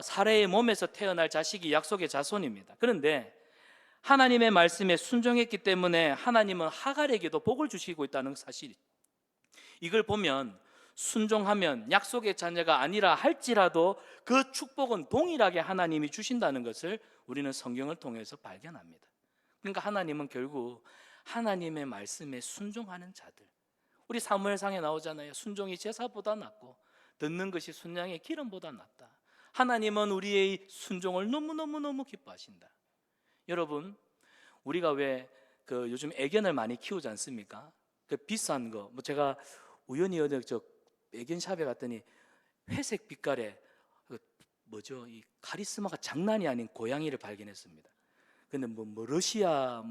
사레의 몸에서 태어날 자식이 약속의 자손입니다. 그런데 하나님의 말씀에 순종했기 때문에 하나님은 하갈에게도 복을 주시고 있다는 사실, 이걸 보면 순종하면 약속의 자녀가 아니라 할지라도 그 축복은 동일하게 하나님이 주신다는 것을 우리는 성경을 통해서 발견합니다. 그러니까 하나님은 결국 하나님의 말씀에 순종하는 자들, 우리 사무엘상에 나오잖아요. 순종이 제사보다 낫고 듣는 것이 순양의 기름보다 낫다. 하나님은 우리의 순종을 너무너무너무 기뻐하신다. 여러분, 우리가 왜 요즘 애견을 많이 키우지 않습니까? 그 비싼 거, 제가 우연히 어디 애견샵에 갔더니 회색 빛깔의 이 카리스마가 장난이 아닌 고양이를 발견했습니다. 근데 러시아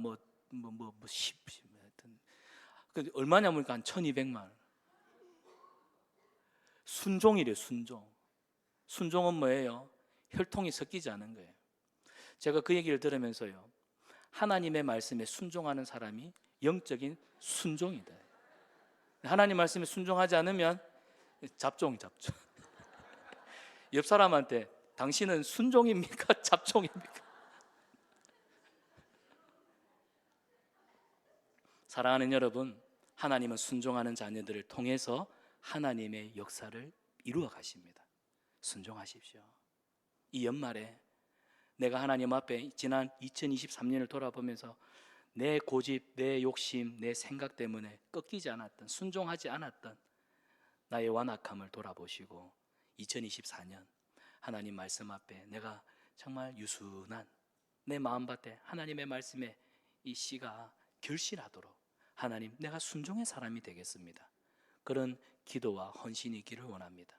하여튼 얼마냐 보니까 한 1,200만 원. 순종이래, 순종. 순종은 뭐예요? 혈통이 섞이지 않은 거예요. 제가 그 얘기를 들으면서요, 하나님의 말씀에 순종하는 사람이 영적인 순종이다. 하나님 말씀에 순종하지 않으면 잡종. 옆 사람한테 당신은 순종입니까? 잡종입니까? 사랑하는 여러분, 하나님은 순종하는 자녀들을 통해서 하나님의 역사를 이루어 가십니다. 순종하십시오. 이 연말에 내가 하나님 앞에 지난 2023년을 돌아보면서 내 고집, 내 욕심, 내 생각 때문에 꺾이지 않았던, 순종하지 않았던 나의 완악함을 돌아보시고 2024년 하나님 말씀 앞에 내가 정말 유순한 내 마음밭에 하나님의 말씀에 이 씨가 결실하도록 하나님, 내가 순종의 사람이 되겠습니다. 그런 기도와 헌신이 있기를 원합니다.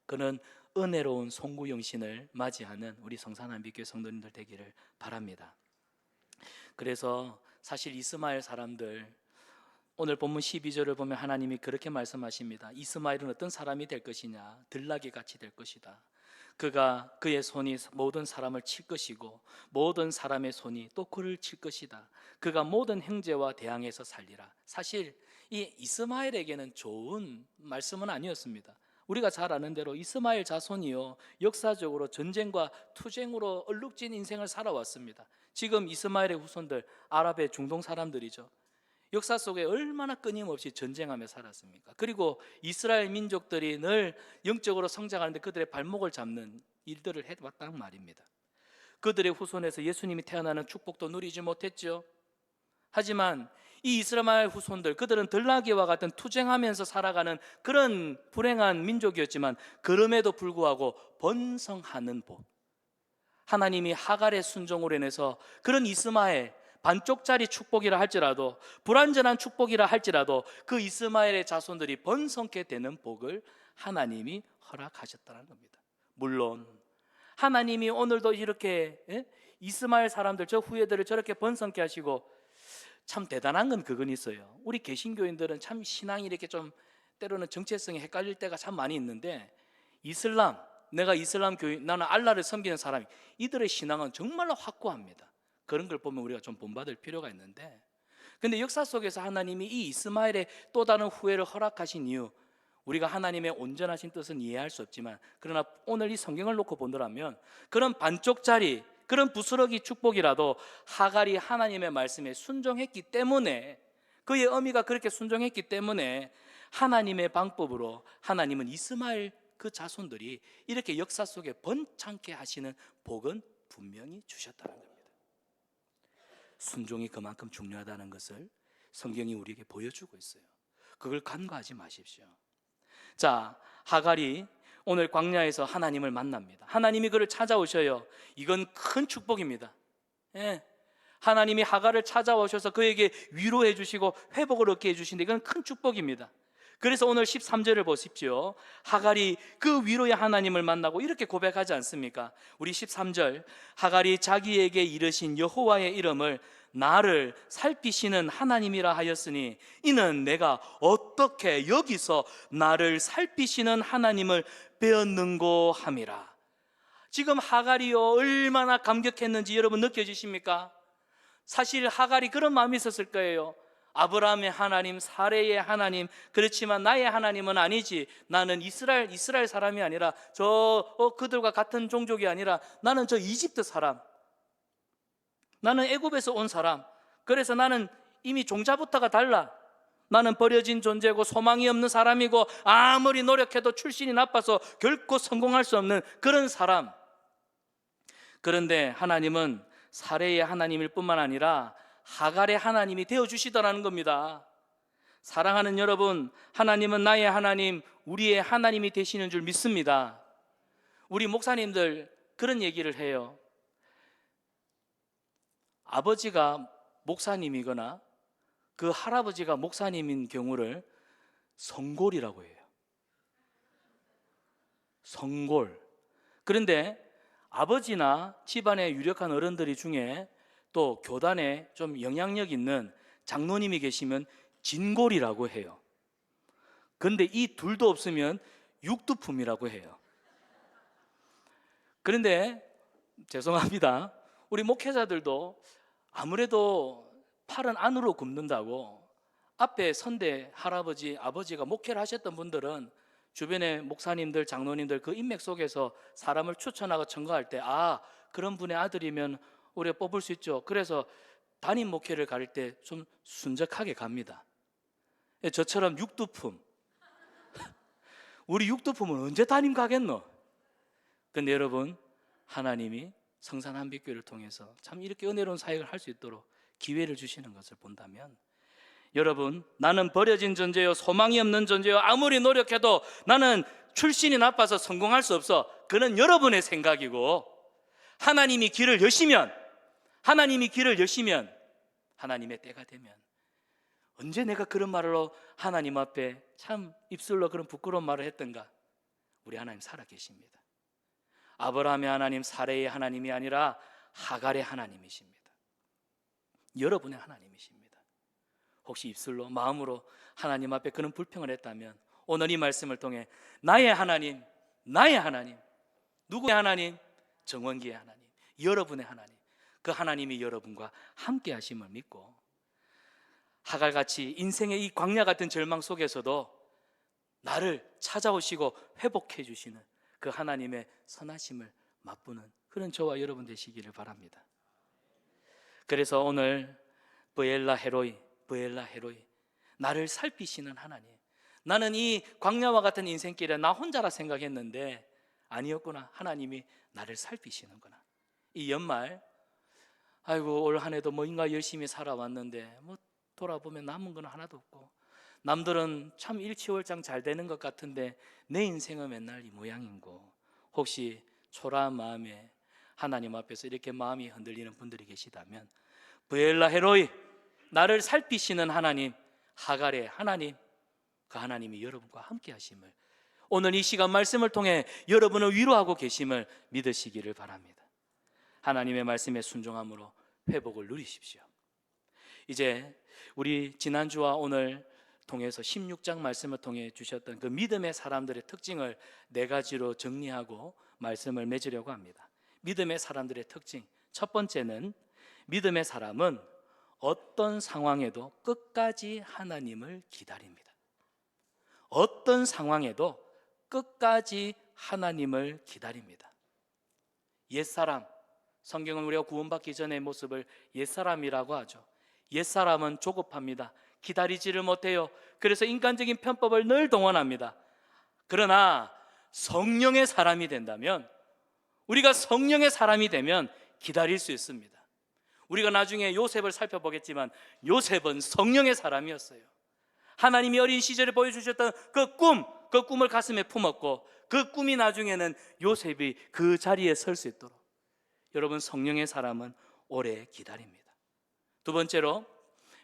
그는 은혜로운 송구영신을 맞이하는 우리 성산한빛교회 성도님들 되기를 바랍니다. 그래서 사실 이스마엘 사람들, 오늘 본문 12절을 보면 하나님이 그렇게 말씀하십니다. 이스마엘은 어떤 사람이 될 것이냐? 들나귀 같이 될 것이다. 그의 손이 모든 사람을 칠 것이고 모든 사람의 손이 또 그를 칠 것이다. 그가 모든 형제와 대항해서 살리라. 사실 이 이스마엘에게는 좋은 말씀은 아니었습니다. 우리가 잘 아는 대로 이스마엘 자손이요, 역사적으로 전쟁과 투쟁으로 얼룩진 인생을 살아왔습니다. 지금 이스마엘의 후손들, 아랍의 중동 사람들이죠. 역사 속에 얼마나 끊임없이 전쟁하며 살았습니까? 그리고 이스라엘 민족들이 늘 영적으로 성장하는데 그들의 발목을 잡는 일들을 해왔단 말입니다. 그들의 후손에서 예수님이 태어나는 축복도 누리지 못했죠. 하지만 이 이스라엘 후손들, 그들은 들나귀와 같은 투쟁하면서 살아가는 그런 불행한 민족이었지만 그럼에도 불구하고 번성하는 복, 하나님이 하갈의 순종으로 인해서 그런 이스마엘, 반쪽짜리 축복이라 할지라도, 불완전한 축복이라 할지라도 그 이스마엘의 자손들이 번성케 되는 복을 하나님이 허락하셨다는 겁니다. 물론 하나님이 오늘도 이렇게 이스마엘 사람들, 저 후예들을 저렇게 번성케 하시고, 참 대단한 건 그건 있어요. 우리 개신교인들은 참 신앙이 이렇게 좀 때로는 정체성이 헷갈릴 때가 참 많이 있는데, 내가 이슬람 교인, 나는 알라를 섬기는 사람이, 이들의 신앙은 정말로 확고합니다. 그런 걸 보면 우리가 좀 본받을 필요가 있는데, 근데 역사 속에서 하나님이 이 이스마엘의 또 다른 후예를 허락하신 이유, 우리가 하나님의 온전하신 뜻은 이해할 수 없지만, 그러나 오늘 이 성경을 놓고 본다면 그런 반쪽짜리, 그런 부스러기 축복이라도 하갈이 하나님의 말씀에 순종했기 때문에, 그의 어미가 그렇게 순종했기 때문에 하나님의 방법으로 하나님은 이스마엘 그 자손들이 이렇게 역사 속에 번창케 하시는 복은 분명히 주셨다는 겁니다. 순종이 그만큼 중요하다는 것을 성경이 우리에게 보여주고 있어요. 그걸 간과하지 마십시오. 자, 하갈이 오늘 광야에서 하나님을 만납니다. 하나님이 그를 찾아오셔요. 이건 큰 축복입니다. 하나님이 하갈을 찾아오셔서 그에게 위로해 주시고 회복을 얻게 해주신데 이건 큰 축복입니다. 그래서 오늘 13절을 보십시오. 하갈이 그 위로의 하나님을 만나고 이렇게 고백하지 않습니까? 우리 13절, 하갈이 자기에게 이르신 여호와의 이름을 나를 살피시는 하나님이라 하였으니 이는 내가 어떻게 여기서 나를 살피시는 하나님을 배웠는고 함이라. 지금 하갈이요, 얼마나 감격했는지 여러분 느껴지십니까? 사실 하갈이 그런 마음이 있었을 거예요. 아브라함의 하나님, 사레의 하나님, 그렇지만 나의 하나님은 아니지. 나는 이스라엘 사람이 아니라 그들과 같은 종족이 아니라 나는 저 이집트 사람, 나는 애굽에서 온 사람. 그래서 나는 이미 종자부터가 달라. 나는 버려진 존재고 소망이 없는 사람이고 아무리 노력해도 출신이 나빠서 결코 성공할 수 없는 그런 사람. 그런데 하나님은 사레의 하나님일 뿐만 아니라 하갈의 하나님이 되어주시더라는 겁니다. 사랑하는 여러분, 하나님은 나의 하나님, 우리의 하나님이 되시는 줄 믿습니다. 우리 목사님들 그런 얘기를 해요. 아버지가 목사님이거나 그 할아버지가 목사님인 경우를 성골이라고 해요. 성골. 그런데 아버지나 집안의 유력한 어른들이 중에 또 교단에 좀 영향력 있는 장로님이 계시면 진골이라고 해요. 그런데 이 둘도 없으면 육두품이라고 해요. 그런데 죄송합니다. 우리 목회자들도 아무래도 팔은 안으로 굽는다고 앞에 선대 할아버지, 아버지가 목회를 하셨던 분들은 주변의 목사님들, 장로님들 그 인맥 속에서 사람을 추천하고 청구할 때 그런 분의 아들이면 우리가 뽑을 수 있죠. 그래서 담임 목회를 갈 때 좀 순적하게 갑니다. 저처럼 육두품 우리 육두품은 언제 담임 가겠노? 근데 여러분, 하나님이 성산 한빛교회를 통해서 참 이렇게 은혜로운 사역을 할 수 있도록 기회를 주시는 것을 본다면, 여러분, 나는 버려진 존재요, 소망이 없는 존재요, 아무리 노력해도 나는 출신이 나빠서 성공할 수 없어. 그는 여러분의 생각이고, 하나님이 길을 여시면 하나님의 때가 되면, 언제 내가 그런 말로 하나님 앞에 참 입술로 그런 부끄러운 말을 했던가? 우리 하나님 살아계십니다. 아브라함의 하나님, 사레의 하나님이 아니라 하갈의 하나님이십니다. 여러분의 하나님이십니다. 혹시 입술로, 마음으로 하나님 앞에 그런 불평을 했다면 오늘 이 말씀을 통해 나의 하나님, 누구의 하나님? 정원기의 하나님, 여러분의 하나님, 그 하나님이 여러분과 함께 하심을 믿고, 하갈같이 인생의 이 광야 같은 절망 속에서도 나를 찾아오시고 회복해 주시는 그 하나님의 선하심을 맛보는 그런 저와 여러분 되시기를 바랍니다. 그래서 오늘 브엘라 헤로이, 나를 살피시는 하나님. 나는 이 광야와 같은 인생길에 나 혼자라 생각했는데 아니었구나. 하나님이 나를 살피시는구나. 이 연말, 아이고 올 한 해도 뭔가 열심히 살아왔는데 돌아보면 남은 건 하나도 없고, 남들은 참 일치월장 잘 되는 것 같은데 내 인생은 맨날 이 모양이고, 혹시 초라한 마음에 하나님 앞에서 이렇게 마음이 흔들리는 분들이 계시다면, 브엘라 헤로이, 나를 살피시는 하나님, 하갈의 하나님, 그 하나님이 여러분과 함께 하심을, 오늘 이 시간 말씀을 통해 여러분을 위로하고 계심을 믿으시기를 바랍니다. 하나님의 말씀에 순종함으로 회복을 누리십시오. 이제 우리 지난주와 오늘 통해서 16장 말씀을 통해 주셨던 그 믿음의 사람들의 특징을 4가지로 정리하고 말씀을 맺으려고 합니다. 믿음의 사람들의 특징, 첫 번째는 믿음의 사람은 어떤 상황에도 끝까지 하나님을 기다립니다. 어떤 상황에도 끝까지 하나님을 기다립니다. 옛사람, 성경은 우리가 구원받기 전의 모습을 옛사람이라고 하죠. 옛사람은 조급합니다. 기다리지를 못해요. 그래서 인간적인 편법을 늘 동원합니다. 그러나 성령의 사람이 된다면, 우리가 성령의 사람이 되면 기다릴 수 있습니다. 우리가 나중에 요셉을 살펴보겠지만 요셉은 성령의 사람이었어요. 하나님이 어린 시절에 보여주셨던 그 꿈을 가슴에 품었고, 그 꿈이 나중에는 요셉이 그 자리에 설 수 있도록, 여러분, 성령의 사람은 오래 기다립니다. 두 번째로,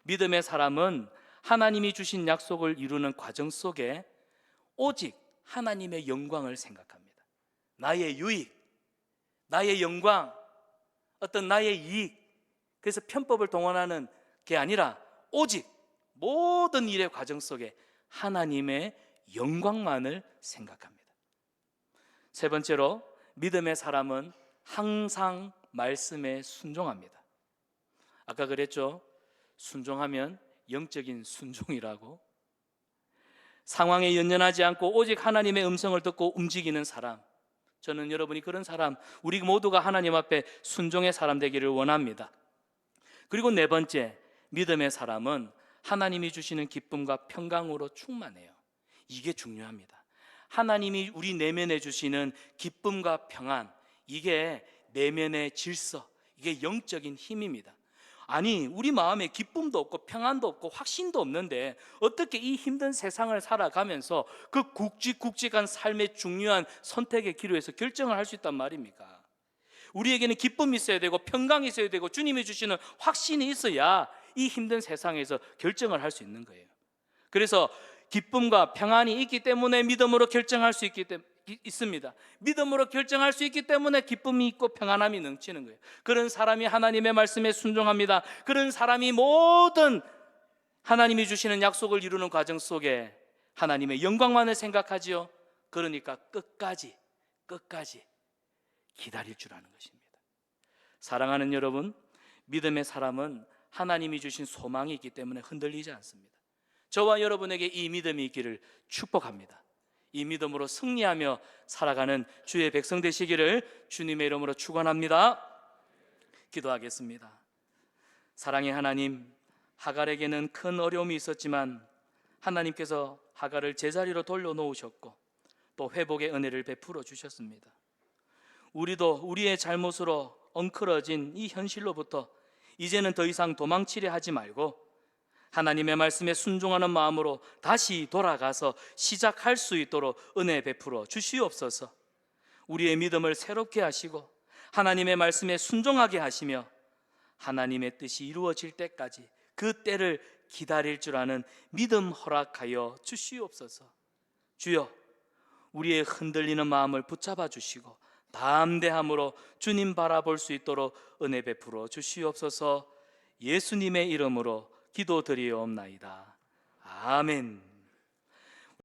믿음의 사람은 하나님이 주신 약속을 이루는 과정 속에 오직 하나님의 영광을 생각합니다. 나의 유익, 나의 영광, 어떤 나의 이익, 그래서 편법을 동원하는 게 아니라 오직 모든 일의 과정 속에 하나님의 영광만을 생각합니다. 세 번째로, 믿음의 사람은 항상 말씀에 순종합니다. 아까 그랬죠? 순종하면 영적인 순종이라고. 상황에 연연하지 않고 오직 하나님의 음성을 듣고 움직이는 사람, 저는 여러분이 그런 사람, 우리 모두가 하나님 앞에 순종의 사람 되기를 원합니다. 그리고 네 번째, 믿음의 사람은 하나님이 주시는 기쁨과 평강으로 충만해요. 이게 중요합니다. 하나님이 우리 내면에 주시는 기쁨과 평안, 이게 내면의 질서, 이게 영적인 힘입니다. 아니, 우리 마음에 기쁨도 없고 평안도 없고 확신도 없는데 어떻게 이 힘든 세상을 살아가면서 그 굵직굵직한 삶의 중요한 선택의 기로에서 결정을 할 수 있단 말입니까? 우리에게는 기쁨이 있어야 되고 평강이 있어야 되고 주님이 주시는 확신이 있어야 이 힘든 세상에서 결정을 할 수 있는 거예요. 그래서 기쁨과 평안이 있기 때문에 믿음으로 결정할 수 있습니다. 믿음으로 결정할 수 있기 때문에 기쁨이 있고 평안함이 넘치는 거예요. 그런 사람이 하나님의 말씀에 순종합니다. 그런 사람이 모든 하나님이 주시는 약속을 이루는 과정 속에 하나님의 영광만을 생각하지요. 그러니까 끝까지 기다릴 줄 아는 것입니다. 사랑하는 여러분, 믿음의 사람은 하나님이 주신 소망이 있기 때문에 흔들리지 않습니다. 저와 여러분에게 이 믿음이 있기를 축복합니다. 이 믿음으로 승리하며 살아가는 주의 백성 되시기를 주님의 이름으로 축원합니다. 기도하겠습니다. 사랑의 하나님, 하갈에게는 큰 어려움이 있었지만 하나님께서 하갈을 제자리로 돌려놓으셨고 또 회복의 은혜를 베풀어 주셨습니다. 우리도 우리의 잘못으로 엉클어진 이 현실로부터 이제는 더 이상 도망치려 하지 말고 하나님의 말씀에 순종하는 마음으로 다시 돌아가서 시작할 수 있도록 은혜 베풀어 주시옵소서. 우리의 믿음을 새롭게 하시고 하나님의 말씀에 순종하게 하시며 하나님의 뜻이 이루어질 때까지 그 때를 기다릴 줄 아는 믿음 허락하여 주시옵소서. 주여, 우리의 흔들리는 마음을 붙잡아 주시고 담대함으로 주님 바라볼 수 있도록 은혜 베풀어 주시옵소서. 예수님의 이름으로 기도드리옵나이다. 아멘.